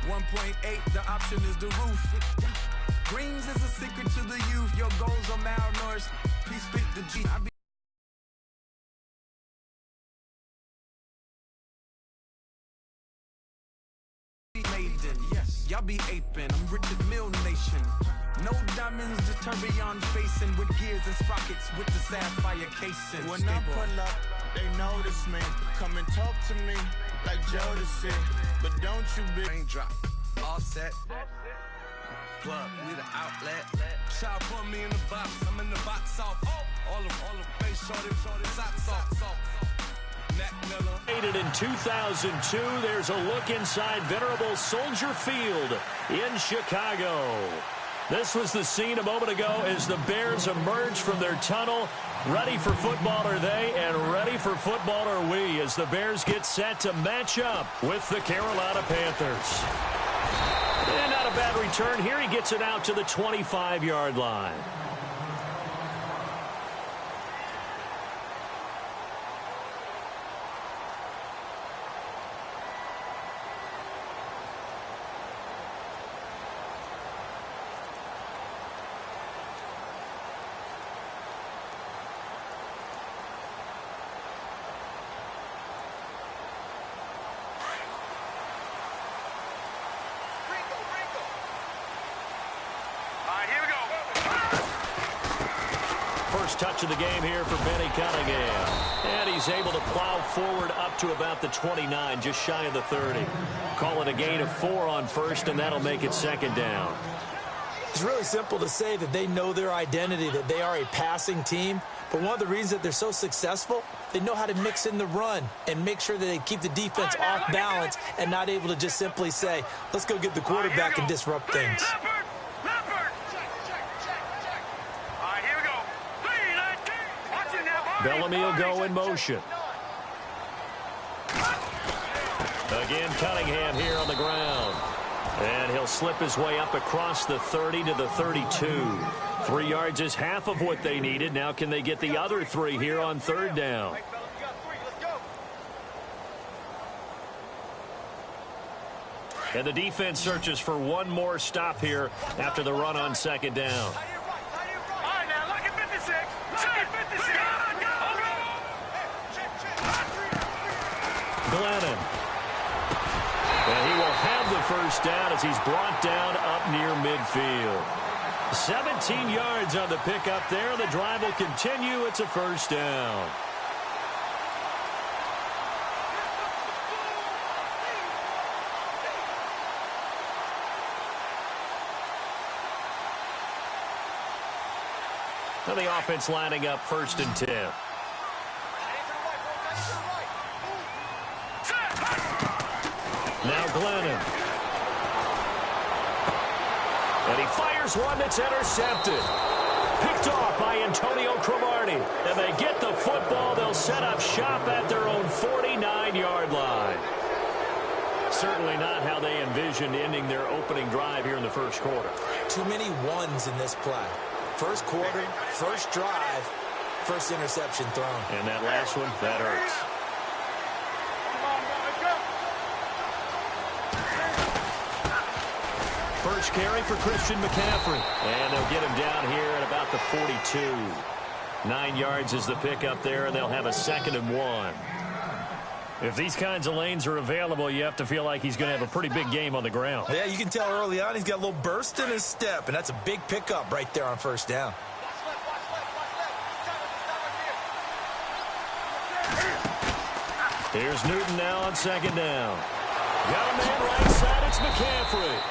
1.8, the option is the roof. Greens is a secret to the youth. Your goals are malnourished. Peace speak the G. Yes, y'all be aping. I'm Richard Mill Nation. No diamonds, just tourbillon facing with gears and sprockets with the sapphire casing. When I pull up, they notice me. Come and talk to me like Jodeci. But don't you be raindrop, all set. Plug, we the outlet. Chop on me in the box. I'm in the box off. All the face shorty, socks off. In 2002, there's a look inside venerable Soldier Field in Chicago. This was the scene a moment ago as the Bears emerged from their tunnel. Ready for football are they, and ready for football are we, as the Bears get set to match up with the Carolina Panthers. And not a bad return here. He gets it out to the 25-yard line. Touch of the game here for Benny Cunningham. And he's able to plow forward up to about the 29, just shy of the 30. Call it a gain of 4 on first, and that'll make it second down. It's really simple to say that they know their identity, that they are a passing team. But one of the reasons that they're so successful, they know how to mix in the run and make sure that they keep the defense off balance and not able to just simply say, let's go get the quarterback and disrupt things. Bellamy will go in motion. Again, Cunningham here on the ground. And he'll slip his way up across the 30 to the 32. 3 yards is half of what they needed. Now can they get the other 3 here on third down? And the defense searches for one more stop here after the run on second down. Glennon. And he will have the first down as he's brought down up near midfield. 17 yards on the pickup there. The drive will continue. It's a first down. Now the offense lining up 1st and 10. Now Glennon. And he fires one that's intercepted. Picked off by Antonio Cromartie. And they get the football. They'll set up shop at their own 49-yard line. Certainly not how they envisioned ending their opening drive here in the first quarter. Too many ones in this play. First quarter, first drive, first interception thrown. And that last one, that hurts. First carry for Christian McCaffrey. And they'll get him down here at about the 42. 9 yards is the pickup there, and they'll have a 2nd and 1. If these kinds of lanes are available, you have to feel like he's going to have a pretty big game on the ground. Yeah, you can tell early on he's got a little burst in his step, and that's a big pickup right there on first down. Here's Newton now on second down. Got a man right side, it's McCaffrey.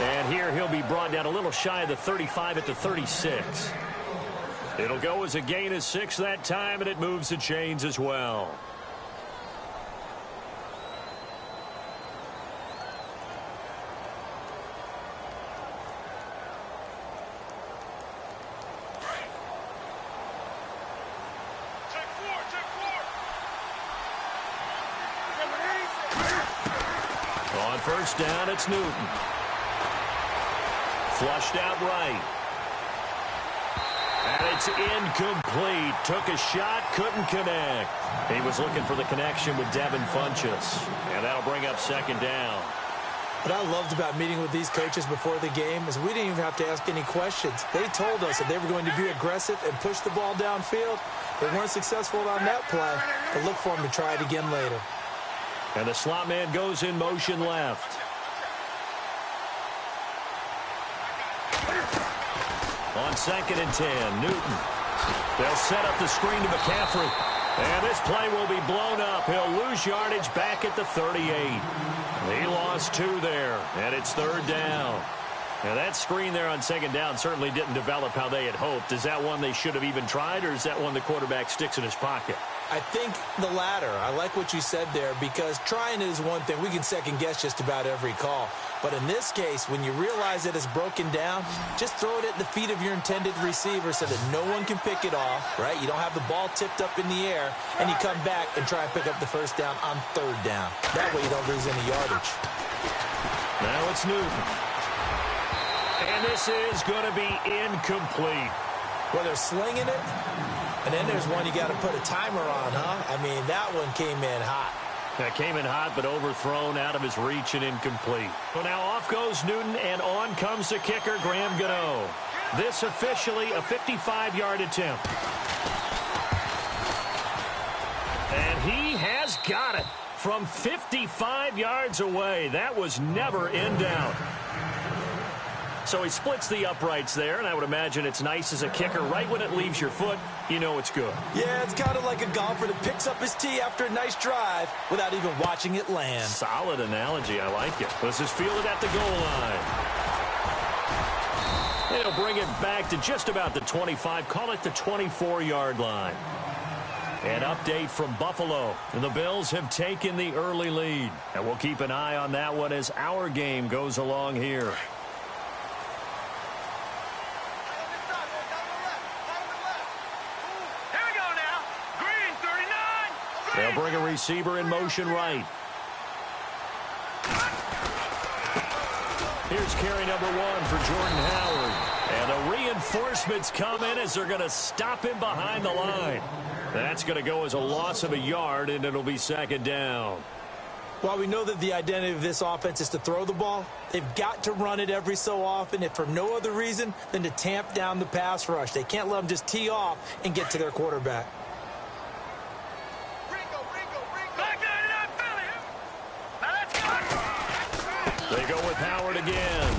And here he'll be brought down a little shy of the 35 at the 36. It'll go as a gain of 6 that time, and it moves the chains as well. On first down, it's Newton. Flushed out right. And it's incomplete. Took a shot, couldn't connect. He was looking for the connection with Devin Funchess. And that'll bring up second down. What I loved about meeting with these coaches before the game is we didn't even have to ask any questions. They told us that they were going to be aggressive and push the ball downfield. They weren't successful on that play, but look for them to try it again later. And the slot man goes in motion left. On 2nd and 10, Newton. They'll set up the screen to McCaffrey. And this play will be blown up. He'll lose yardage back at the 38. He lost 2 there, and it's 3rd down. Now, that screen there on 2nd down certainly didn't develop how they had hoped. Is that one they should have even tried, or is that one the quarterback sticks in his pocket? I think the latter. I like what you said there, because trying it is one thing. We can second-guess just about every call. But in this case, when you realize that it's broken down, just throw it at the feet of your intended receiver so that no one can pick it off, right? You don't have the ball tipped up in the air, and you come back and try and pick up the 1st down on 3rd down. That way you don't lose any yardage. Now it's Newton. And this is going to be incomplete. Well, they're slinging it, and then there's one you got to put a timer on, huh? I mean, that one came in hot. That came in hot, but overthrown, out of his reach, and incomplete. So now off goes Newton, and on comes the kicker, Graham Gano. This officially a 55-yard attempt. And he has got it from 55 yards away. That was never in doubt. So he splits the uprights there, and I would imagine it's nice as a kicker. Right when it leaves your foot, you know it's good. Yeah, it's kind of like a golfer that picks up his tee after a nice drive without even watching it land. Solid analogy. I like it. This is fielded at the goal line. They'll bring it back to just about the 25. Call it the 24-yard line. An update from Buffalo. And the Bills have taken the early lead. And we'll keep an eye on that one as our game goes along here. They'll bring a receiver in motion right. Here's carry number 1 for Jordan Howard. And the reinforcements come in as they're going to stop him behind the line. That's going to go as a loss of a yard, and it'll be 2nd down. While we know that the identity of this offense is to throw the ball, they've got to run it every so often, if for no other reason than to tamp down the pass rush. They can't let them just tee off and get to their quarterback. They go with Howard again.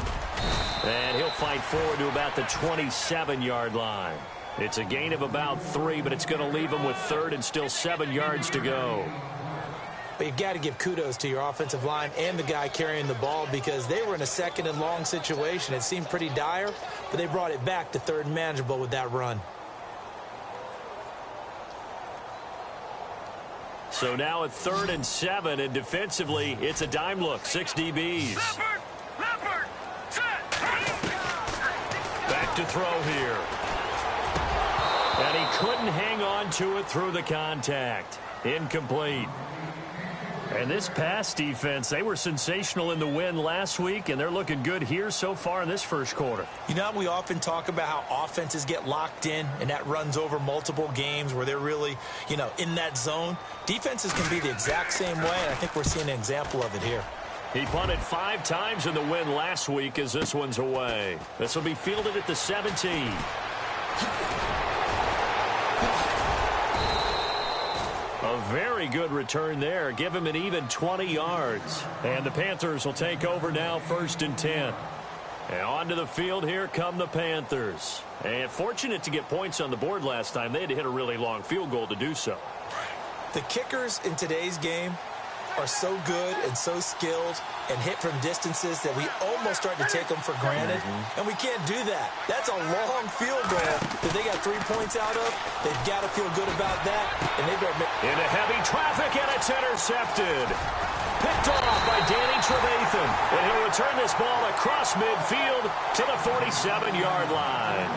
And he'll fight forward to about the 27-yard line. It's a gain of about 3, but it's going to leave him with 3rd and still 7 yards to go. But you've got to give kudos to your offensive line and the guy carrying the ball, because they were in a 2nd and long situation. It seemed pretty dire, but they brought it back to 3rd and manageable with that run. So now at 3rd and 7, and defensively, it's a dime look. 6 DBs. Leopard, set. Back to throw here. And he couldn't hang on to it through the contact. Incomplete. And this pass defense, they were sensational in the win last week, and they're looking good here so far in this first quarter. You know, we often talk about how offenses get locked in, and that runs over multiple games where they're really, in that zone. Defenses can be the exact same way, and I think we're seeing an example of it here. He punted 5 times in the win last week as this one's away. This will be fielded at the 17. A very good return there. Give him an even 20 yards. And the Panthers will take over now, 1st and 10. And onto the field, here come the Panthers. And fortunate to get points on the board last time. They had to hit a really long field goal to do so. The kickers in today's game are so good and so skilled and hit from distances that we almost start to take them for granted. And we can't do that. That's a long field goal that they got 3 points out of. They've got to feel good about that. And they better make... Into heavy traffic, and it's intercepted. Picked off by Danny Trevathan. And he'll return this ball across midfield to the 47-yard line.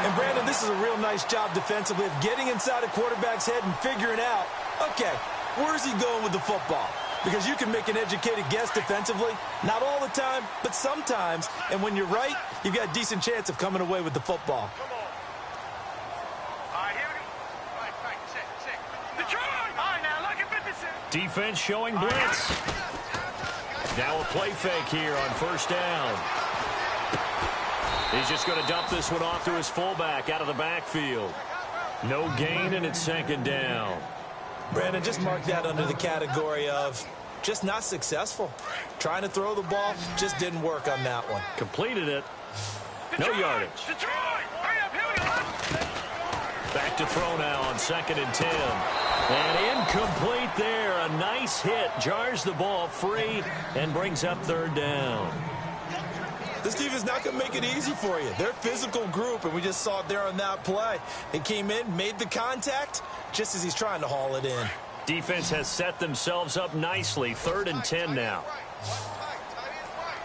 And, Brandon, this is a real nice job defensively of getting inside a quarterback's head and figuring out, okay, where's he going with the football? Because you can make an educated guess defensively. Not all the time, but sometimes. And when you're right, you've got a decent chance of coming away with the football. Come on. All right, here we go. Right, check. Detroit! All right, now, look at 56. Defense showing blitz. Now a play fake here on first down. He's just going to dump this one off to his fullback out of the backfield. No gain, and it's second down. Brandon, just mark that under the category of just not successful. Trying to throw the ball just didn't work on that one. Completed it. No yardage. Back to throw now on 2nd and 10. And incomplete there. A nice hit. Jars the ball free and brings up 3rd down. This defense is not going to make it easy for you. They're a physical group, and we just saw it there on that play. They came in, made the contact, just as he's trying to haul it in. Defense has set themselves up nicely. 3rd and 10 now.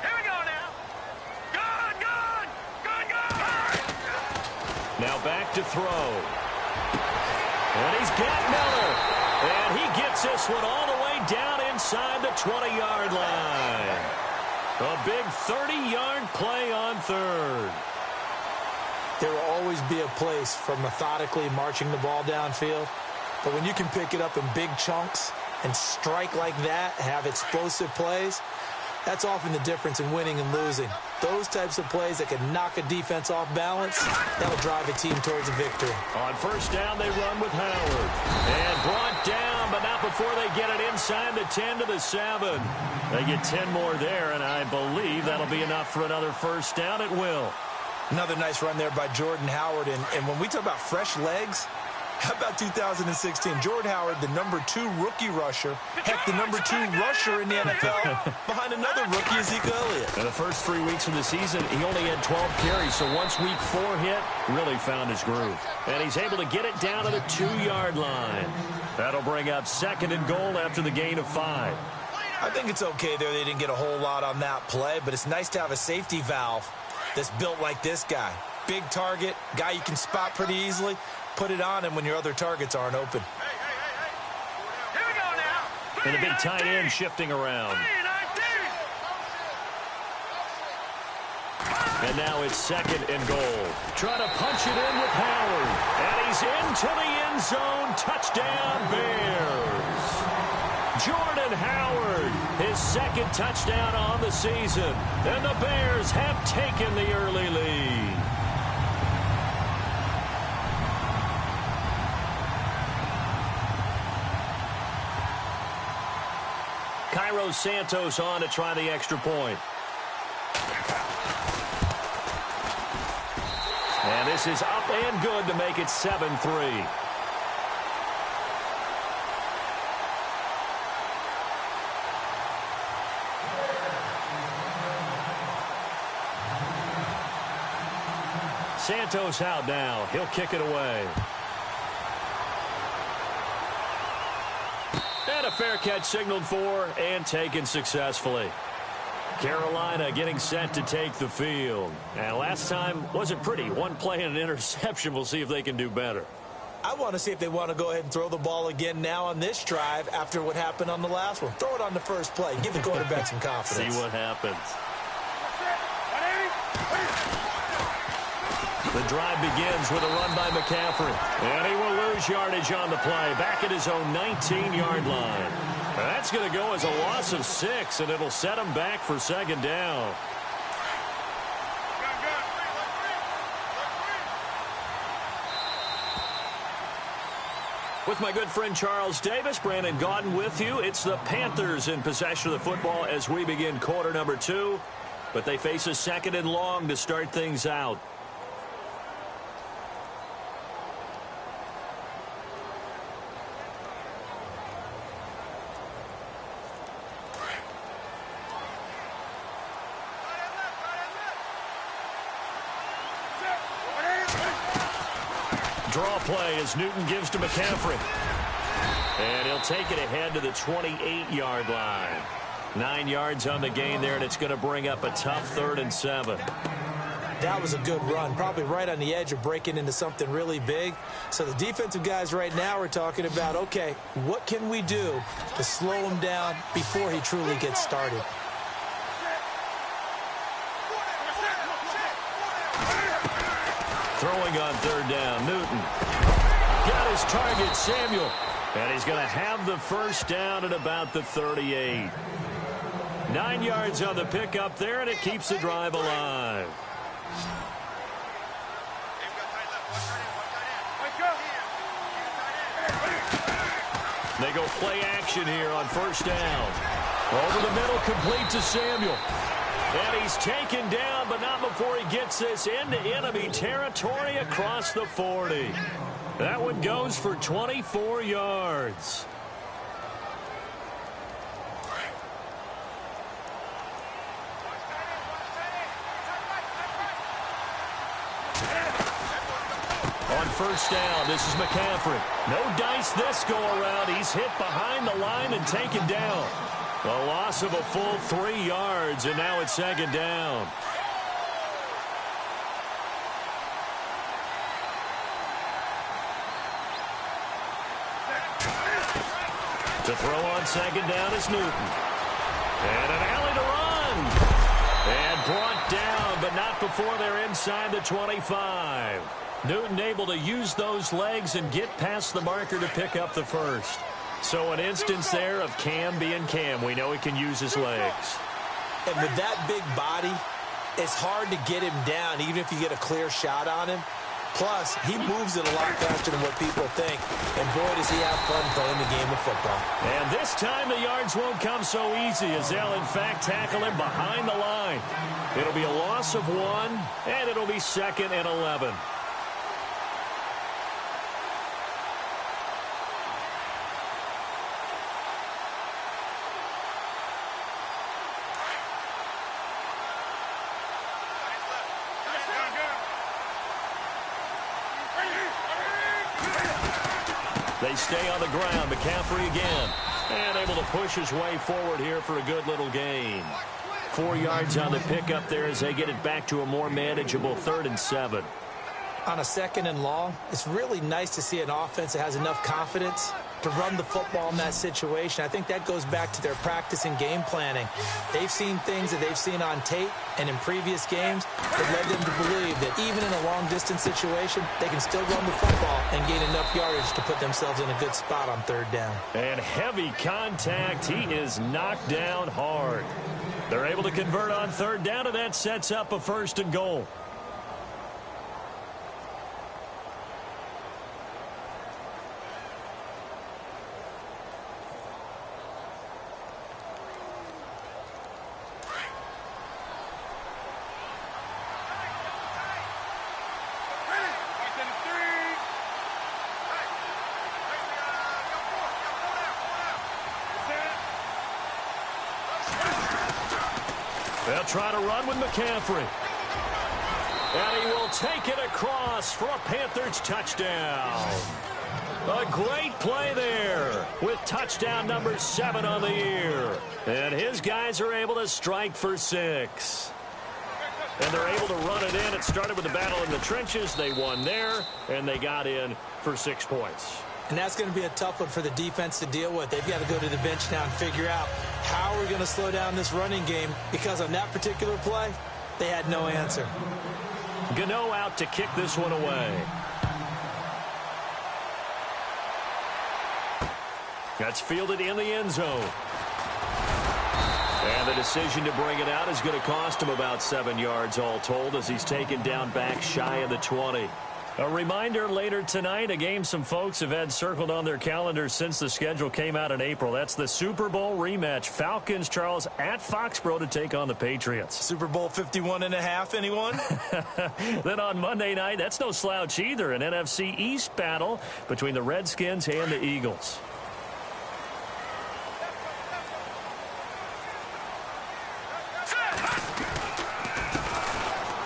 Here we go now. Good. Now back to throw. And he's got Miller. And he gets this one all the way down inside the 20-yard line. A big 30-yard play on 3rd. There will always be a place for methodically marching the ball downfield. But when you can pick it up in big chunks and strike like that, have explosive plays, that's often the difference in winning and losing. Those types of plays that can knock a defense off balance, that'll drive a team towards a victory. On first down, they run with Howard. And brought down, but not before they get it inside the 10 to the 7. They get 10 more there, and I believe that'll be enough for another first down. It will. Another nice run there by Jordan Howard. And when we talk about fresh legs, how about 2016? Jordan Howard, the #2 rookie rusher. Heck, the #2 rusher in the NFL behind another rookie, Ezekiel Elliott. In the first 3 weeks of the season, he only had 12 carries, so once week 4 hit, really found his groove. And he's able to get it down to the 2-yard line. That'll bring up 2nd and goal after the gain of 5. I think it's okay there. They didn't get a whole lot on that play, but it's nice to have a safety valve that's built like this guy. Big target, guy you can spot pretty easily. Put it on him when your other targets aren't open. Here we go now. And a big tight end shifting around. And now it's 2nd and goal. Try to punch it in with Howard. And he's into the end zone. Touchdown, Bears. Jordan Howard, his 2nd touchdown on the season. And the Bears have taken the early lead. Cairo Santos on to try the extra point. And this is up and good to make it 7-3. Santos out now. He'll kick it away. And a fair catch signaled for and taken successfully. Carolina getting set to take the field. And last time wasn't pretty. One play and an interception. We'll see if they can do better. I want to see if they want to go ahead and throw the ball again now on this drive after what happened on the last one. Throw it on the first play. Give the quarterback some confidence. See what happens. The drive begins with a run by McCaffrey. And he will lose yardage on the play. Back at his own 19-yard line. That's going to go as a loss of 6, and it'll set him back for 2nd down. With my good friend Charles Davis, Brandon Gaudin with you. It's the Panthers in possession of the football as we begin quarter number 2. But they face a 2nd and long to start things out. Draw play as Newton gives to McCaffrey. And he'll take it ahead to the 28-yard line. 9 yards on the gain there, and it's going to bring up a tough 3rd and 7. That was a good run, probably right on the edge of breaking into something really big. So the defensive guys right now are talking about, okay, what can we do to slow him down before he truly gets started? Throwing on 3rd down, Newton. Got his target, Samuel. And he's going to have the first down at about the 38. 9 yards on the pickup there, and it keeps the drive alive. They go play action here on first down. Over the middle, complete to Samuel. And he's taken down, but not before he gets this into enemy territory across the 40. That one goes for 24 yards. On first down, this is McCaffrey. No dice this go-around. He's hit behind the line and taken down. A loss of a full 3 yards, and now it's second down. To throw on second down is Newton. And an alley to run. And brought down, but not before they're inside the 25. Newton able to use those legs and get past the marker to pick up the first. So an instance there of Cam being Cam. We know he can use his legs. And with that big body, it's hard to get him down, even if you get a clear shot on him. Plus, he moves it a lot faster than what people think. And boy, does he have fun playing the game of football. And this time the yards won't come so easy as they'll, in fact, tackle him behind the line. It'll be a loss of 1, and it'll be 2nd and 11. They stay on the ground. McCaffrey again. And able to push his way forward here for a good little gain. 4 yards on the pickup there as they get it back to a more manageable 3rd and 7. On a 2nd and long, it's really nice to see an offense that has enough confidence to run the football in that situation. I think that goes back to their practice and game planning. They've seen things that they've seen on tape and in previous games that led them to believe that even in a long-distance situation, they can still run the football and gain enough yardage to put themselves in a good spot on 3rd down. And heavy contact. He is knocked down hard. They're able to convert on 3rd down, and that sets up a 1st and goal. They'll try to run with McCaffrey. And he will take it across for a Panthers touchdown. A great play there with touchdown number 7 on the year. And his guys are able to strike for 6. And they're able to run it in. It started with the battle in the trenches. They won there, and they got in for 6 points. And that's going to be a tough one for the defense to deal with. They've got to go to the bench now and figure out how we're going to slow down this running game, because on that particular play, they had no answer. Gano out to kick this one away. That's fielded in the end zone. And the decision to bring it out is going to cost him about 7 yards all told as he's taken down back shy of the 20. A reminder later tonight, a game some folks have had circled on their calendars since the schedule came out in April. That's the Super Bowl rematch. Falcons, Charles, at Foxborough to take on the Patriots. Super Bowl 51.5, anyone? Then on Monday night, that's no slouch either, an NFC East battle between the Redskins and the Eagles.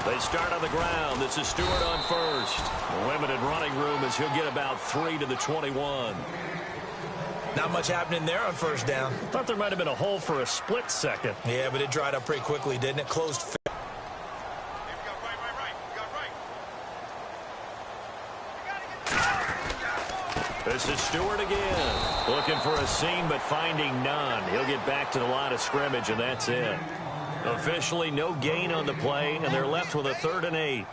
They start on the ground. This is Stewart on first. Limited running room as he'll get about 3 to the 21. Not much happening there on first down. Thought there might have been a hole for a split second. Yeah, but it dried up pretty quickly, didn't it? Closed. This is Stewart again. Looking for a seam, but finding none. He'll get back to the line of scrimmage, and that's it. Officially no gain on the play, and they're left with a 3rd and 8.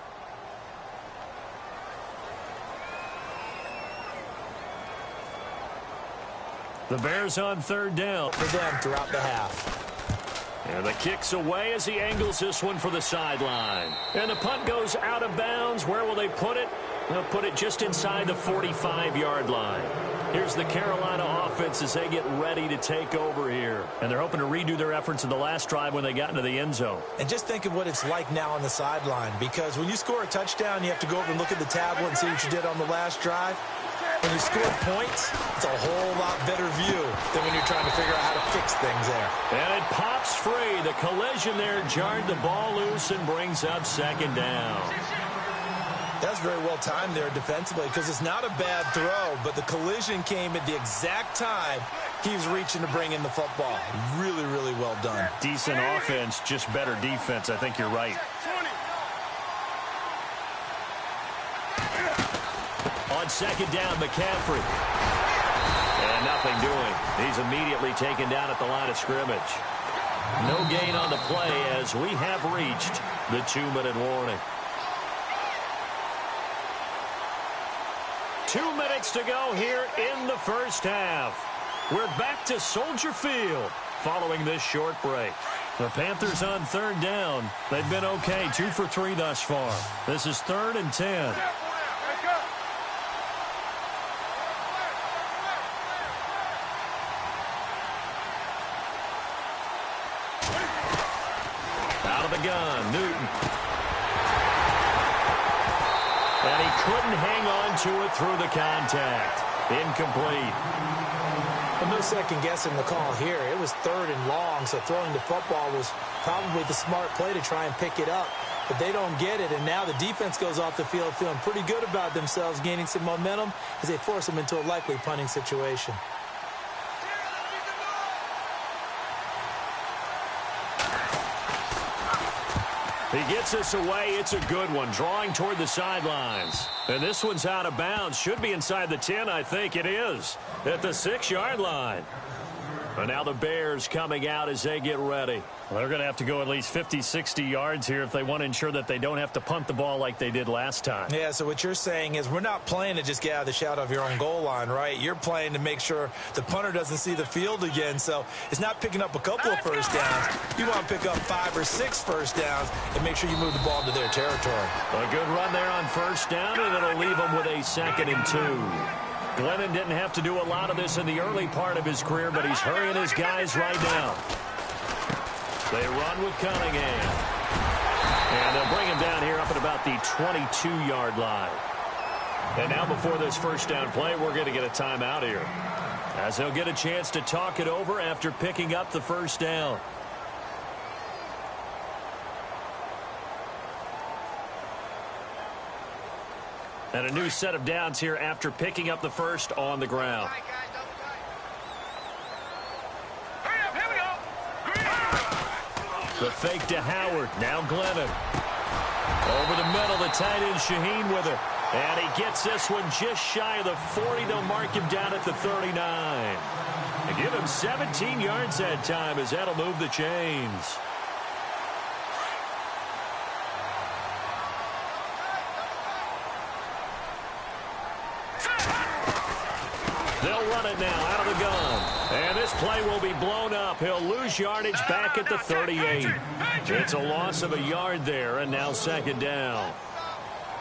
The Bears on 3rd down. For them throughout the half. And the kick's away as he angles this one for the sideline. And the punt goes out of bounds. Where will they put it? They'll put it just inside the 45-yard line. Here's the Carolina offense as they get ready to take over here. And they're hoping to redo their efforts in the last drive when they got into the end zone. And just think of what it's like now on the sideline, because when you score a touchdown, you have to go over and look at the tablet and see what you did on the last drive. When you score points, it's a whole lot better view than when you're trying to figure out how to fix things there. And it pops free. The collision there jarred the ball loose and brings up second down. That's very well timed there defensively, because it's not a bad throw, but the collision came at the exact time he was reaching to bring in the football. Really, really well done. Decent offense, just better defense. I think you're right. On second down, McCaffrey. And nothing doing. He's immediately taken down at the line of scrimmage. No gain on the play as we have reached the 2-minute warning. 2 minutes to go here in the first half. We're back to Soldier Field following this short break. The Panthers on third down. They've been okay, 2 for 3 thus far. This is 3rd and 10. Out of the gun, Newton. And he couldn't hang on to it through the contact. Incomplete. Well, no second guessing the call here. It was 3rd and long, so throwing the football was probably the smart play to try and pick it up. But they don't get it, and now the defense goes off the field feeling pretty good about themselves, gaining some momentum as they force them into a likely punting situation. He gets this away. It's a good one. Drawing toward the sidelines. And this one's out of bounds. Should be inside the 10, I think it is. At the 6-yard line. And now the Bears coming out as they get ready. Well, they're going to have to go at least 50, 60 yards here if they want to ensure that they don't have to punt the ball like they did last time. Yeah, so what you're saying is we're not playing to just get out of the shadow of your own goal line, right? You're playing to make sure the punter doesn't see the field again. So it's not picking up a couple of first downs. You want to pick up 5 or 6 first downs and make sure you move the ball into their territory. A good run there on first down, and it'll leave them with a 2nd and 2. Glennon didn't have to do a lot of this in the early part of his career, but he's hurrying his guys right now. They run with Cunningham. And they'll bring him down here up at about the 22-yard line. And now before this first down play, we're going to get a timeout here, as they'll get a chance to talk it over after picking up the first down. And a new set of downs here after picking up the first on the ground. The fake to Howard. Now Glennon. Over the middle, the tight end Shaheen with it. And he gets this one just shy of the 40. They'll mark him down at the 39. And give him 17 yards that time, as that'll move the chains. They'll run it now out of the gun. And this play will be blown up. He'll lose yardage back at the 38. It's a loss of a yard there, and now 2nd down.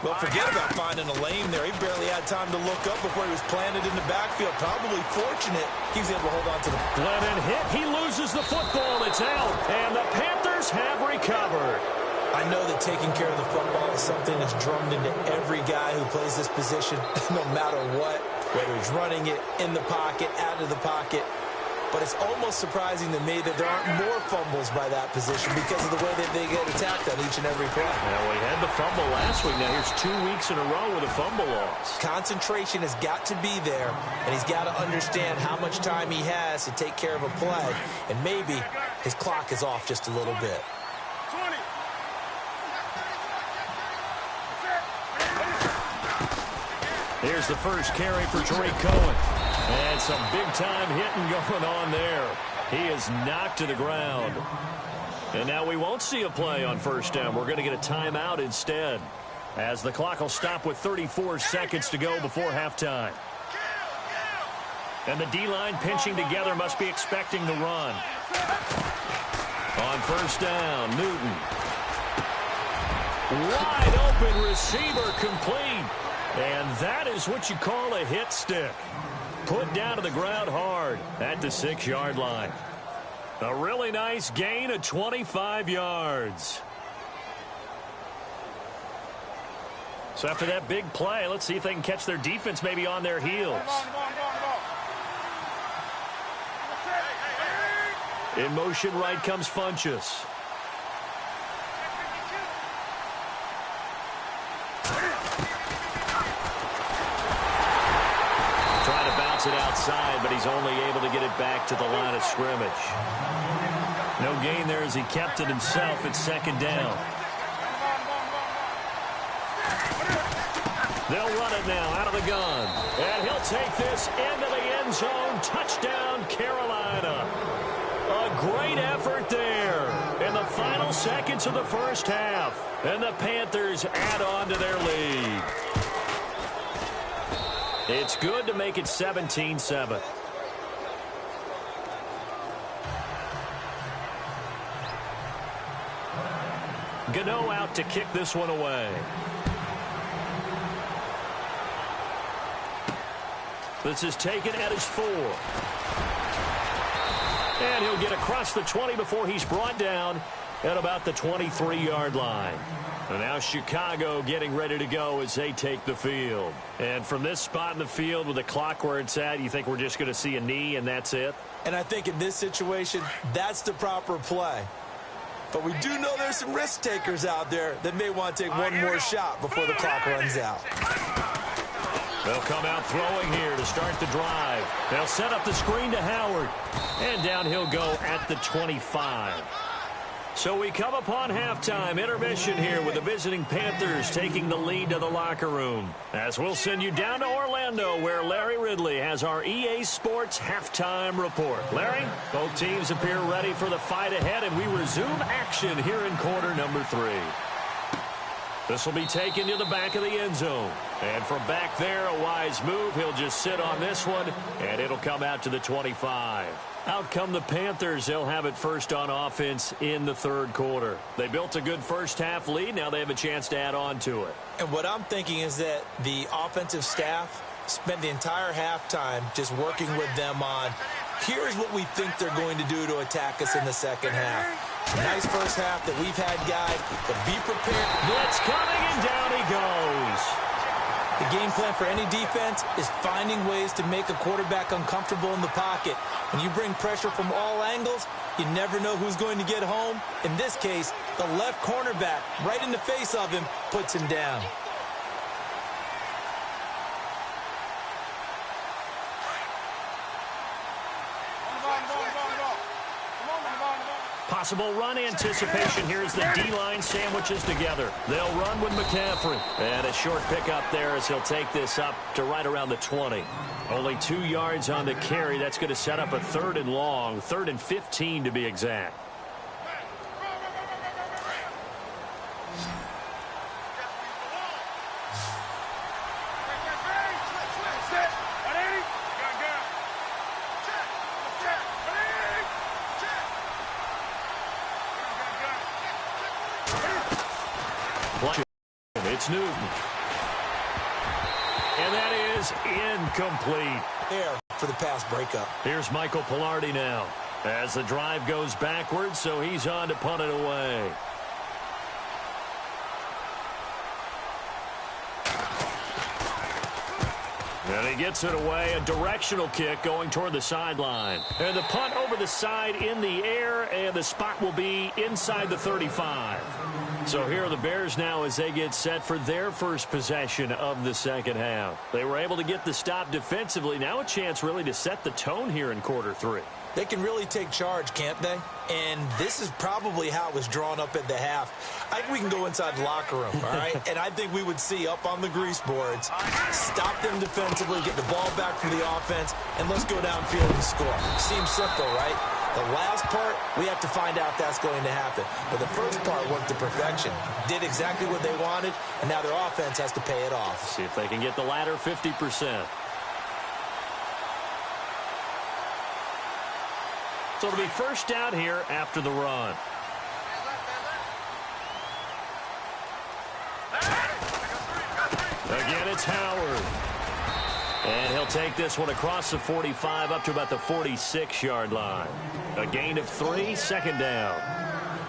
Well, forget about finding a lane there. He barely had time to look up before he was planted in the backfield. Probably fortunate he was able to hold on to the... Glennon hit. He loses the football. It's out. And the Panthers have recovered. I know that taking care of the football is something that's drummed into every guy who plays this position, no matter what, whether he's running it, in the pocket, out of the pocket. But it's almost surprising to me that there aren't more fumbles by that position because of the way that they get attacked on each and every play. Now, we had the fumble last week. Now, here's 2 weeks in a row with a fumble loss. Concentration has got to be there, and he's got to understand how much time he has to take care of a play. And maybe his clock is off just a little bit. Here's the first carry for Tariq Cohen. And some big-time hitting going on there. He is knocked to the ground. And now we won't see a play on first down. We're going to get a timeout instead, as the clock will stop with 34 seconds to go before halftime. And the D-line pinching together, must be expecting the run. On first down, Newton. Wide open receiver complete. And that is what you call a hit stick. Put down to the ground hard at the 6-yard line. A really nice gain of 25 yards. So after that big play, let's see if they can catch their defense maybe on their heels. In motion right comes Funchess. Trying to bounce it outside, but he's only able to get it back to the line of scrimmage. No gain there as he kept it himself at second down. They'll run it now out of the gun. And he'll take this into the end zone. Touchdown, Carolina. A great effort there in the final seconds of the first half. And the Panthers add on to their lead. It's good to make it 17-7. Gano out to kick this one away. This is taken at his 4. And he'll get across the 20 before he's brought down at about the 23-yard line. And now Chicago getting ready to go as they take the field. And from this spot in the field with the clock where it's at, you think we're just going to see a knee and that's it? And I think in this situation, that's the proper play. But we do know there's some risk takers out there that may want to take one more shot before the clock runs out. They'll come out throwing here to start the drive. They'll set up the screen to Howard. And down he'll go at the 25. So we come upon halftime intermission here with the visiting Panthers taking the lead to the locker room. As we'll send you down to Orlando where Larry Ridley has our EA Sports halftime report. Larry, both teams appear ready for the fight ahead, and we resume action here in quarter number 3. This will be taken to the back of the end zone. And from back there, a wise move. He'll just sit on this one, and it'll come out to the 25. Out come the Panthers. They'll have it first on offense in the third quarter. They built a good first-half lead. Now they have a chance to add on to it. And what I'm thinking is that the offensive staff spent the entire halftime just working with them on, here's what we think they're going to do to attack us in the second half. Nice first half that we've had, guys, but be prepared. Blitz coming, and down he goes. The game plan for any defense is finding ways to make a quarterback uncomfortable in the pocket. When you bring pressure from all angles, you never know who's going to get home. In this case, the left cornerback, right in the face of him, puts him down. Possible run anticipation here as the D-line sandwiches together. They'll run with McCaffrey. And a short pickup there as he'll take this up to right around the 20. Only 2 yards on the carry. That's going to set up a 3rd and long, 3rd and 15 to be exact. It's Newton. And that is incomplete. There for the pass breakup. Here's Michael Pilardi now as the drive goes backwards, so he's on to punt it away. And he gets it away, a directional kick going toward the sideline. And the punt over the side in the air, and the spot will be inside the 35. So here are the Bears now as they get set for their first possession of the second half. They were able to get the stop defensively. Now a chance really to set the tone here in quarter 3. They can really take charge, can't they? And this is probably how it was drawn up at the half. I think we can go inside the locker room, all right? And I think we would see up on the grease boards, stop them defensively, get the ball back from the offense, and let's go downfield and score. Seems simple, right? The last part, we have to find out if that's going to happen. But the first part worked to perfection. Did exactly what they wanted, and now their offense has to pay it off. See if they can get the latter 50%. So it'll be first down here after the run. Again, it's Howard. And he'll take this one across the 45 up to about the 46-yard line. A gain of 3, second down.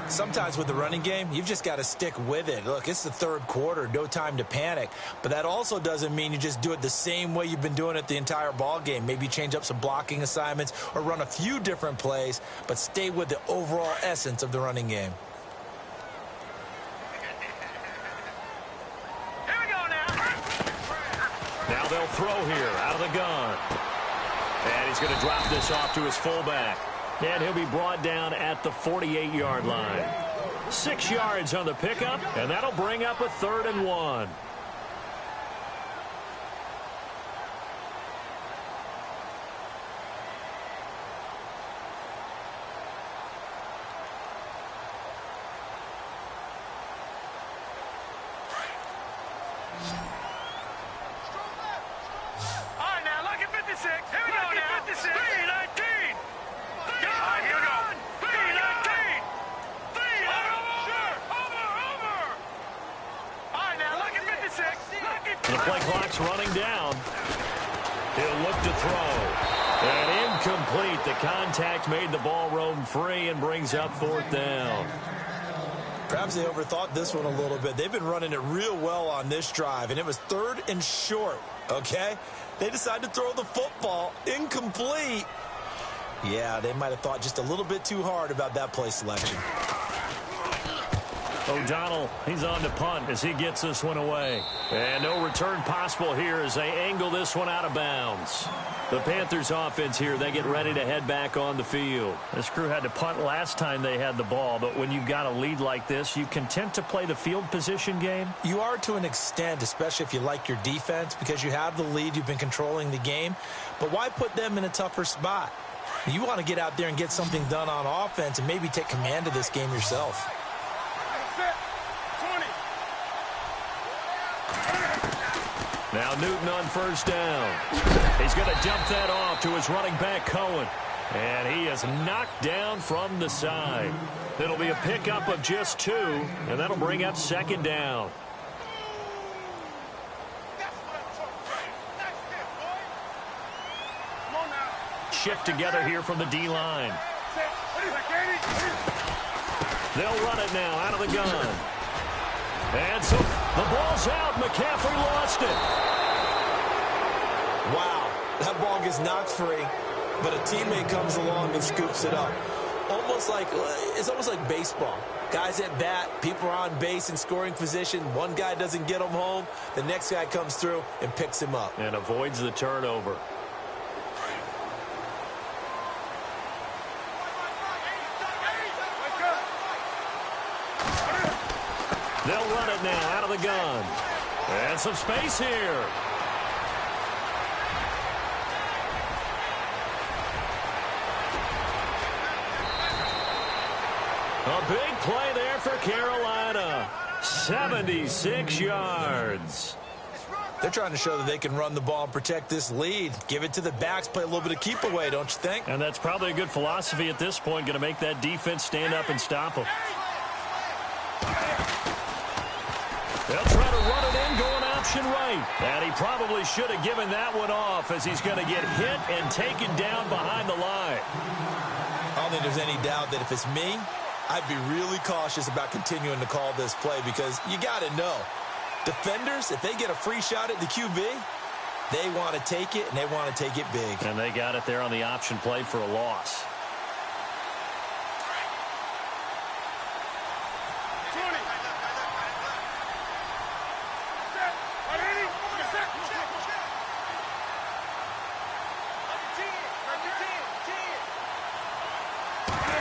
Sometimes with the running game, you've just got to stick with it. Look, it's the third quarter, no time to panic. But that also doesn't mean you just do it the same way you've been doing it the entire ball game. Maybe change up some blocking assignments or run a few different plays, but stay with the overall essence of the running game. Here we go now. Now they'll throw here out of the gun. And he's going to drop this off to his fullback. And he'll be brought down at the 48-yard line. 6 yards on the pickup, and that'll bring up a 3rd and 1. All right, now look at 56. Here we go now. 56. 3-19. Here we go. 3-19. 3-19. Sure. Over. All right, now look at 56. Look at The play clock's running down. He'll look to throw. And incomplete. The contact made the ball roam free and brings up 4th down. Perhaps they overthought this one a little bit. They've been running it real well on this drive, and it was 3rd and short, okay? They decided to throw the football. Incomplete. Yeah, they might have thought just a little bit too hard about that play selection. O'Donnell, he's on to punt as he gets this one away. And no return possible here as they angle this one out of bounds. The Panthers offense here, they get ready to head back on the field. This crew had to punt last time they had the ball, but when you've got a lead like this, you content to play the field position game? You are to an extent, especially if you like your defense, because you have the lead, you've been controlling the game. But why put them in a tougher spot? You want to get out there and get something done on offense and maybe take command of this game yourself. Now Newton on first down. He's going to dump that off to his running back, Cohen. And he is knocked down from the side. It'll be a pickup of just 2, and that'll bring up 2nd down. Shift together here from the D-line. They'll run it now out of the gun. And so the ball's out. McCaffrey lost it. Wow, that ball gets knocked free, but a teammate comes along and scoops it up. It's almost like baseball. Guys at bat, people are on base in scoring position. One guy doesn't get him home. The next guy comes through and picks him up. And avoids the turnover. They'll run it now out of the gun. And some space here. A big play there for Carolina. 76 yards. They're trying to show that they can run the ball and protect this lead. Give it to the backs, play a little bit of keep away, don't you think? And that's probably a good philosophy at this point, going to make that defense stand up and stop them. They'll try to run it in, going option right. And he probably should have given that one off as he's going to get hit and taken down behind the line. I don't think there's any doubt that if it's me, I'd be really cautious about continuing to call this play because you got to know. Defenders, if they get a free shot at the QB, they want to take it, and they want to take it big. And they got it there on the option play for a loss.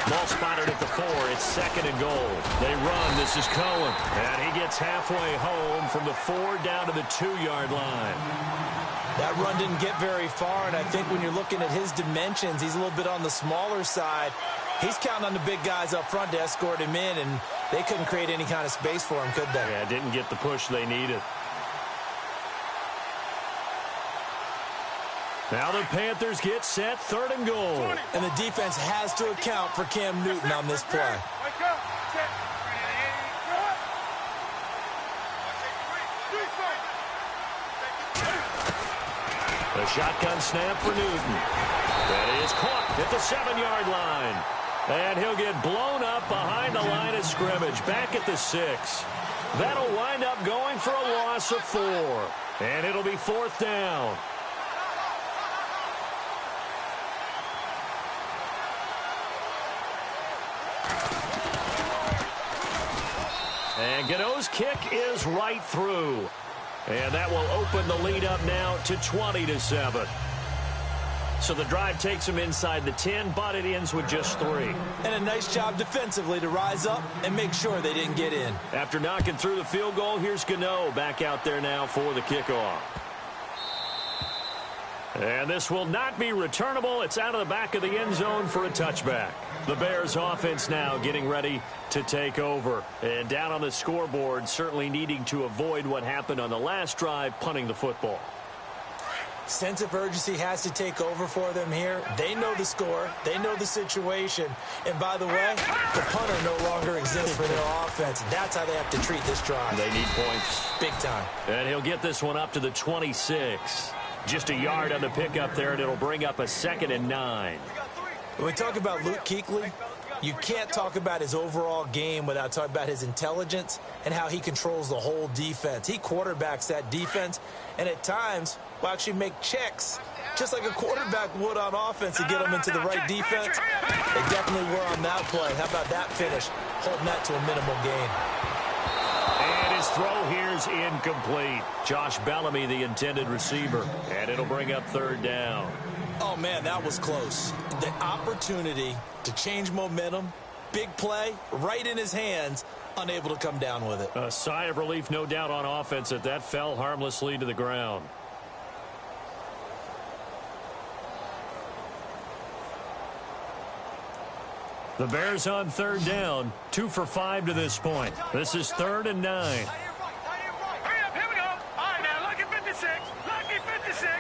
Ball spotted at the 4. It's 2nd and goal. They run. This is Cohen. And he gets halfway home from the 4 down to the 2-yard line. That run didn't get very far, and I think when you're looking at his dimensions, he's a little bit on the smaller side. He's counting on the big guys up front to escort him in, and they couldn't create any kind of space for him, could they? Yeah, didn't get the push they needed. Now the Panthers get set, 3rd and goal. And the defense has to account for Cam Newton on this play. The shotgun snap for Newton. That is caught at the 7-yard line. And he'll get blown up behind the line of scrimmage, back at the 6. That'll wind up going for a loss of 4. And it'll be 4th down. And Gano's kick is right through. And that will open the lead up now to 20-7. So the drive takes them inside the 10, but it ends with just 3. And a nice job defensively to rise up and make sure they didn't get in. After knocking through the field goal, here's Gano back out there now for the kickoff. And this will not be returnable. It's out of the back of the end zone for a touchback. The Bears offense now getting ready to take over. And down on the scoreboard, certainly needing to avoid what happened on the last drive, punting the football. Sense of urgency has to take over for them here. They know the score. They know the situation. And by the way, the punter no longer exists for their offense. That's how they have to treat this drive. They need points. Big time. And he'll get this one up to the 26. Just a yard on the pickup there, and it'll bring up a 2nd and 9. When we talk about Luke Kuechly, you can't talk about his overall game without talking about his intelligence and how he controls the whole defense. He quarterbacks that defense, and at times will actually make checks, just like a quarterback would on offense to get them into the right defense. They definitely were on that play. How about that finish, holding that to a minimal gain. And his throw here's incomplete. Josh Bellamy, the intended receiver, and it'll bring up 3rd down. Oh, man, that was close. The opportunity to change momentum, big play, right in his hands, unable to come down with it. A sigh of relief, no doubt, on offense that that fell harmlessly to the ground. The Bears on 3rd down, 2 for 5 to this point. This is 3rd and 9. Hurry up, here we go. All right, now, lucky 56. Lucky 56.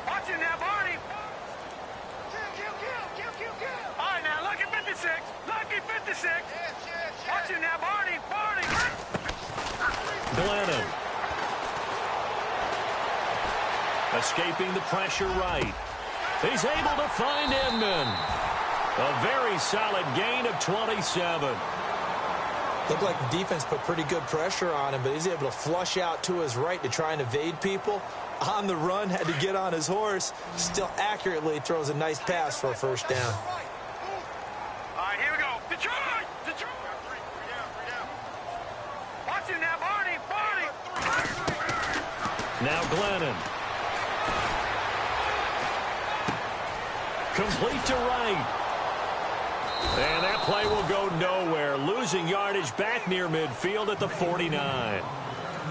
Watch it now, Barney. All right, now, lucky 56. Lucky 56. Watch it now, Barney. Barney. Glennon. Escaping the pressure right. He's able to find Inman. A very solid gain of 27. Looked like the defense put pretty good pressure on him, but he's able to flush out to his right to try and evade people. On the run, had to get on his horse. Still accurately throws a nice pass for a 1st down. All right, here we go. Detroit. Detroit. Watch it now, Barney. Barney. Now Glennon. Complete to right. And that play will go nowhere. Losing yardage back near midfield at the 49.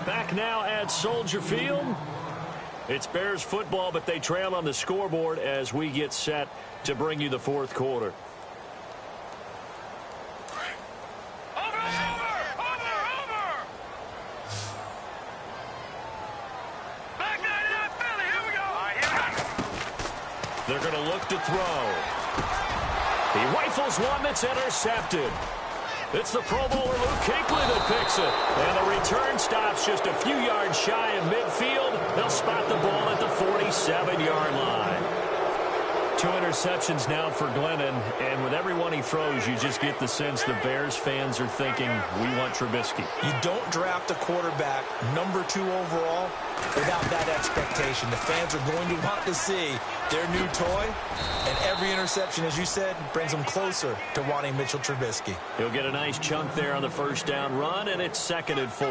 Back now at Soldier Field. It's Bears football, but they trail on the scoreboard as we get set to bring you the 4th quarter. Over. Back 99 Philly. Here we go. All right, here we go. They're going to look to throw. He rifles one that's intercepted. It's the Pro Bowler Luke Kuechly that picks it. And the return stops just a few yards shy of midfield. They'll spot the ball at the 47-yard line. 2 interceptions now for Glennon. And with every one he throws, you just get the sense the Bears fans are thinking, we want Trubisky. You don't draft a quarterback number 2 overall without that expectation. The fans are going to want to see their new toy, and every interception, as you said, brings them closer to wanting Mitchell Trubisky. He'll get a nice chunk there on the 1st down run, and it's 2nd and 4.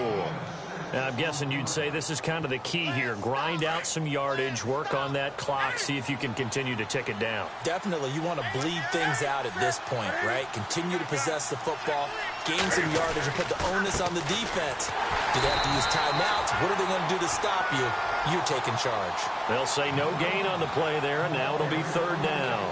And I'm guessing you'd say this is kind of the key here. Grind out some yardage, work on that clock, see if you can continue to tick it down. Definitely, you want to bleed things out at this point, right? Continue to possess the football, gain some yardage, and put the onus on the defense. Do they have to use timeouts? What are they going to do to stop you? You're taking charge. They'll say no gain on the play there, and now it'll be 3rd down.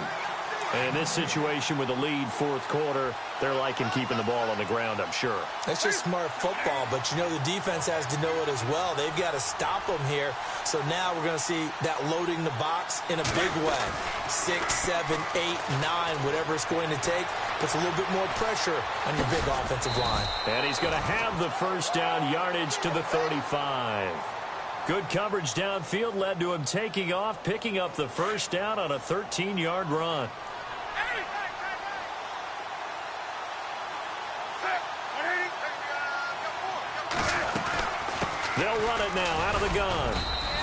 In this situation with the lead fourth quarter, they're liking keeping the ball on the ground, I'm sure. It's just smart football, but you know the defense has to know it as well. They've got to stop them here. So now we're going to see that loading the box in a big way. 6, 7, 8, 9, whatever it's going to take, puts a little bit more pressure on your big offensive line. And he's going to have the first down, yardage to the 35. Good coverage downfield led to him taking off, picking up the first down on a 13-yard run. They'll run it now out of the gun.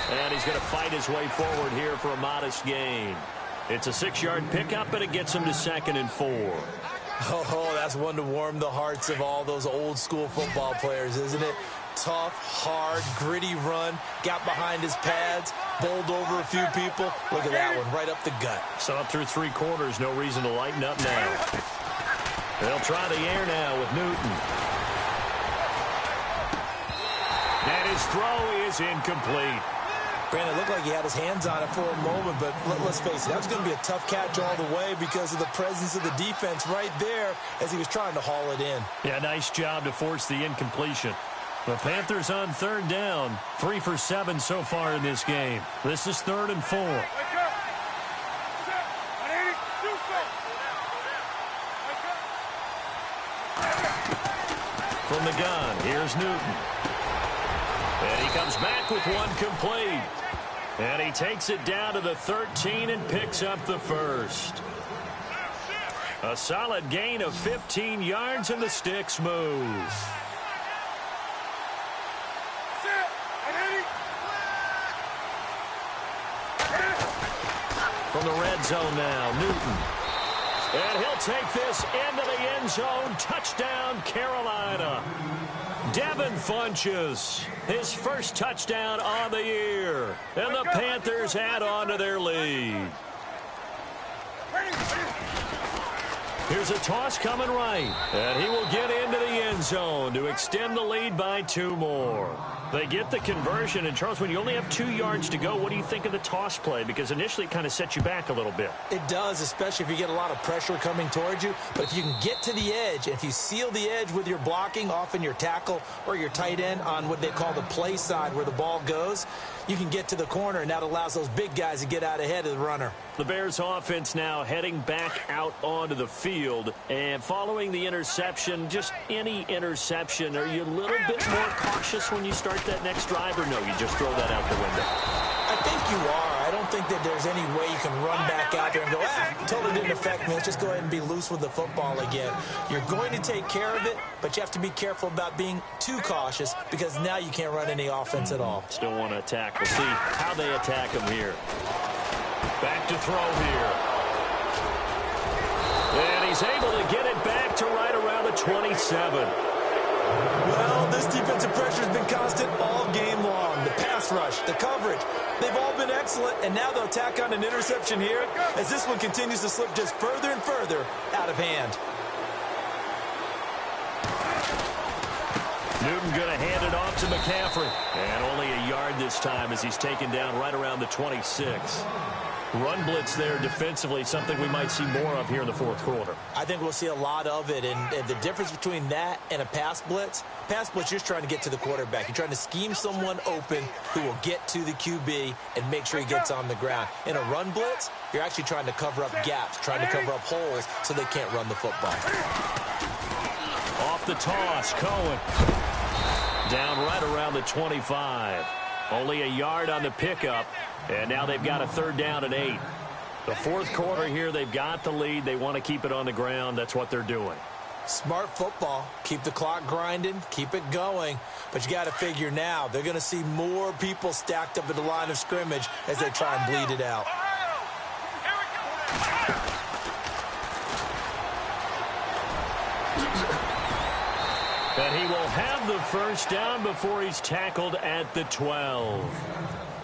And he's going to fight his way forward here for a modest gain. It's a 6-yard pickup, and it gets him to 2nd and 4. Oh, that's one to warm the hearts of all those old-school football players, isn't it? Tough, hard, gritty run, got behind his pads, bowled over a few people. Look at that one, right up the gut. So up through 3 quarters, no reason to lighten up now. They'll try the air now with Newton. And his throw is incomplete. Brandon, it looked like he had his hands on it for a moment, but let's face it, that was going to be a tough catch all the way because of the presence of the defense right there as he was trying to haul it in. Yeah, nice job to force the incompletion. The Panthers on 3rd down, 3 for 7 so far in this game. This is 3rd and 4. From the gun, here's Newton. And he comes back with one complete. And he takes it down to the 13 and picks up the first. A solid gain of 15 yards, and the sticks move. From the red zone now, Newton. And he'll take this into the end zone. Touchdown, Carolina. Devin Funchess, his first touchdown on the year. And the Panthers add on to their lead. Here's a toss coming right. And he will get into the end zone to extend the lead by 2 more. They get the conversion. And, Charles, when you only have 2 yards to go, what do you think of the toss play? Because initially it kind of sets you back a little bit. It does, especially if you get a lot of pressure coming towards you. But if you can get to the edge, if you seal the edge with your blocking, often your tackle or your tight end on what they call the play side where the ball goes, you can get to the corner, and that allows those big guys to get out ahead of the runner. The Bears offense now heading back out onto the field. And following the interception, just any interception, are you a little bit more cautious when you start that next drive, or no, you just throw that out the window? I think you are. I don't think that there's any way you can run back out there and go, totally didn't affect me. Let's just go ahead and be loose with the football again. You're going to take care of it, but you have to be careful about being too cautious because now you can't run any offense at all. Still want to attack. We'll see how they attack him here. Back to throw here. And he's able to get it back to right around the 27. Well, this defensive pressure has been constant all game long. The pass rush, the coverage, they've all been excellent, and now they'll tack on an interception here as this one continues to slip just further and further out of hand. Newton going to hand it off to McCaffrey. And only a yard this time as he's taken down right around the 26. Run blitz there defensively, something we might see more of here in the fourth quarter. I think we'll see a lot of it, and the difference between that and a pass blitz, you're just trying to get to the quarterback. You're trying to scheme someone open who will get to the QB and make sure he gets on the ground. In a run blitz, you're actually trying to cover up gaps, trying to cover up holes so they can't run the football. Off the toss, Cohen. Down right around the 25. Only a yard on the pickup. And now they've got a 3rd down and 8. The fourth quarter here, they've got the lead. They want to keep it on the ground. That's what they're doing. Smart football. Keep the clock grinding. Keep it going. But you got to figure now, they're going to see more people stacked up at the line of scrimmage as they try and bleed it out. And he will have the first down before he's tackled at the 12.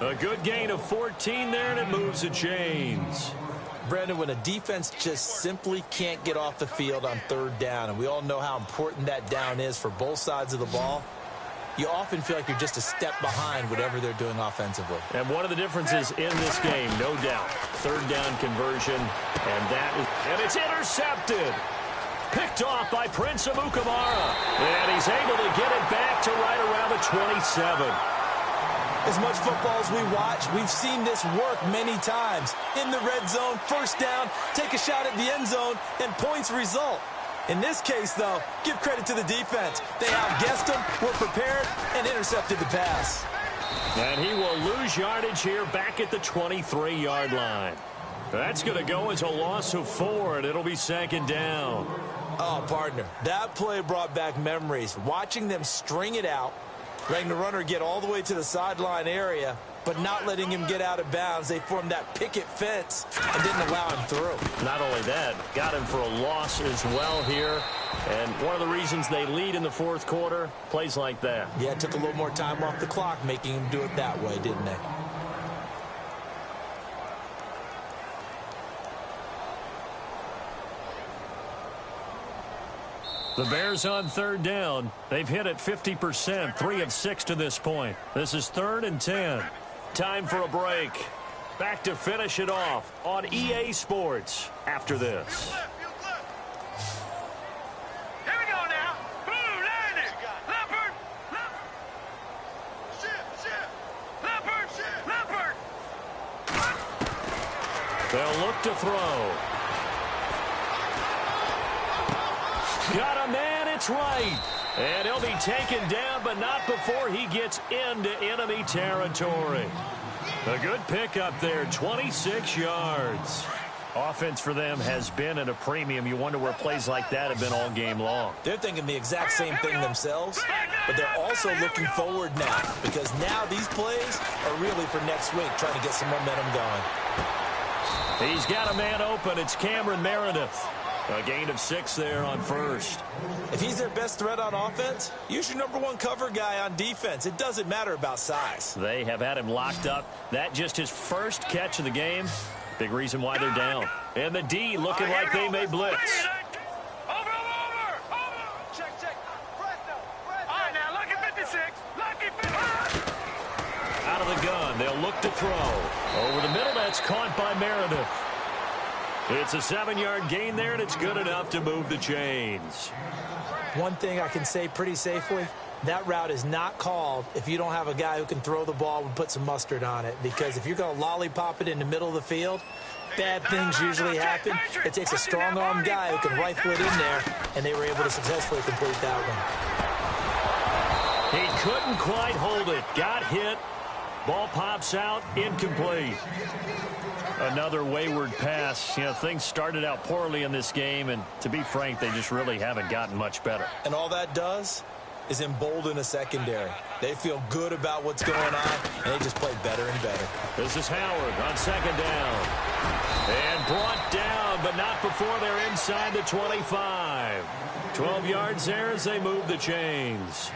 A good gain of 14 there, and it moves the chains. Brandon, when a defense just simply can't get off the field on 3rd down, and we all know how important that down is for both sides of the ball, you often feel like you're just a step behind whatever they're doing offensively. And one of the differences in this game, no doubt, 3rd down conversion, and that is and it's intercepted. Picked off by Prince Amukamara. And he's able to get it back to right around the 27. As much football as we watch, we've seen this work many times. In the red zone, first down, take a shot at the end zone, and points result. In this case, though, give credit to the defense. They outguessed them, were prepared, and intercepted the pass. And he will lose yardage here back at the 23-yard line. That's going to go as a loss of 4, and it'll be second down. Oh, partner, that play brought back memories. Watching them string it out, letting the runner get all the way to the sideline area, but not letting him get out of bounds. They formed that picket fence and didn't allow him through. Not only that, got him for a loss as well here. And one of the reasons they lead in the fourth quarter, plays like that. Yeah, it took a little more time off the clock, making him do it that way, didn't they? The Bears on third down. They've hit it 50%, 3 of 6 to this point. This is 3rd and 10. Time for a break. Back to finish it off on EA Sports after this. Here we go now. Blue landing. Leopard. Leopard. They'll look to throw. Got a man, it's right. And he'll be taken down, but not before he gets into enemy territory. A good pickup there, 26 yards. Offense for them has been at a premium. You wonder where plays like that have been all game long. They're thinking the exact same thing themselves, but they're also looking forward now, because now these plays are really for next week, trying to get some momentum going. He's got a man open. It's Cameron Meredith. A gain of 6 there on first. If he's their best threat on offense, use your #1 cover guy on defense. It doesn't matter about size. They have had him locked up. That just his first catch of the game. Big reason why they're down. And the D looking like they may blitz. Over. Check. All right, now, lucky 56. Lucky 56. Out of the gun. They'll look to throw. Over the middle, that's caught by Meredith. It's a 7-yard gain there, and it's good enough to move the chains. One thing I can say pretty safely, that route is not called if you don't have a guy who can throw the ball and put some mustard on it. Because if you're going to lollipop it in the middle of the field, bad things usually happen. It takes a strong-arm guy who can rifle it in there, and they were able to successfully complete that one. He couldn't quite hold it. Got hit. Ball pops out. Incomplete. Another wayward pass. You know, things started out poorly in this game, and to be frank, they just really haven't gotten much better. And all that does is embolden a secondary. They feel good about what's going on, and they just play better and better. This is Howard on second down. And brought down, but not before they're inside the 25. 12 yards there as they move the chains.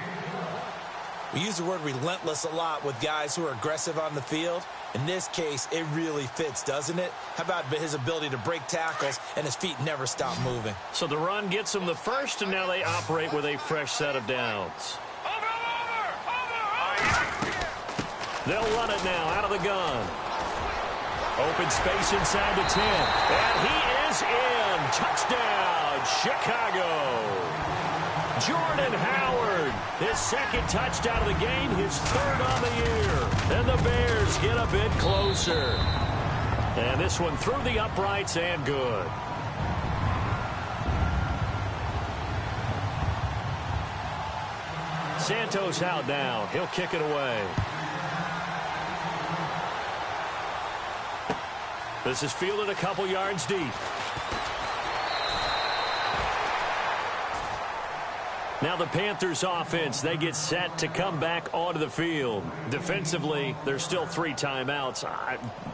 We use the word relentless a lot with guys who are aggressive on the field. In this case, it really fits, doesn't it? How about his ability to break tackles and his feet never stop moving? So the run gets them the first, and now they operate with a fresh set of downs. They'll run it now out of the gun. Open space inside the 10. And he is in. Touchdown, Chicago. Jordan Howard, his second touchdown of the game, his 3rd on the year. And the Bears get a bit closer. And this one through the uprights and good. Santos out now. He'll kick it away. This is fielded a couple yards deep. Now the Panthers offense, they get set to come back onto the field. Defensively, there's still 3 timeouts.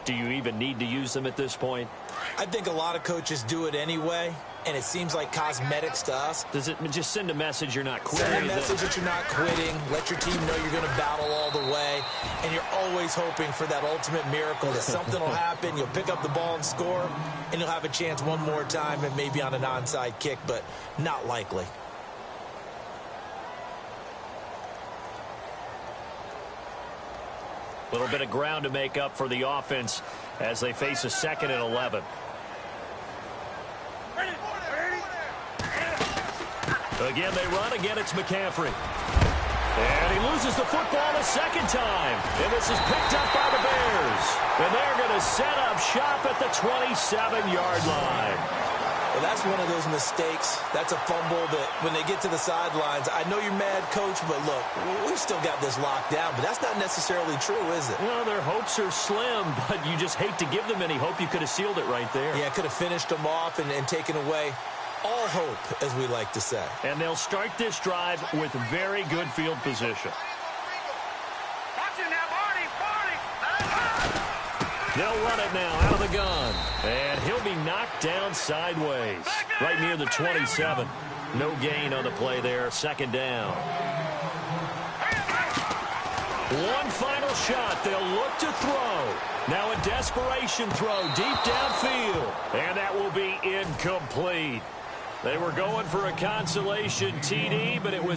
Do you even need to use them at this point? I think a lot of coaches do it anyway, and it seems like cosmetics to us. Does it just send a message you're not quitting? Send a message that you're not quitting. Let your team know you're going to battle all the way, and you're always hoping for that ultimate miracle that something will happen, you'll pick up the ball and score, and you'll have a chance one more time and maybe on an onside kick, but not likely. A little bit of ground to make up for the offense as they face a 2nd and 11. Again, they run. Again, it's McCaffrey. And he loses the football a second time. And this is picked up by the Bears. And they're going to set up shop at the 27-yard line. Well, that's one of those mistakes. That's a fumble that when they get to the sidelines, I know you're mad, Coach, but look, we still got this locked down. But that's not necessarily true, is it? Well, their hopes are slim, but you just hate to give them any hope. You could have sealed it right there. Yeah, could have finished them off and taken away all hope, as we like to say. And they'll start this drive with very good field position. Watch it now, Barney. They'll run it now out of the gun. And he'll be knocked down sideways, right near the 27. No gain on the play there. Second down. One final shot. They'll look to throw. Now a desperation throw deep downfield. And that will be incomplete. They were going for a consolation TD, but it was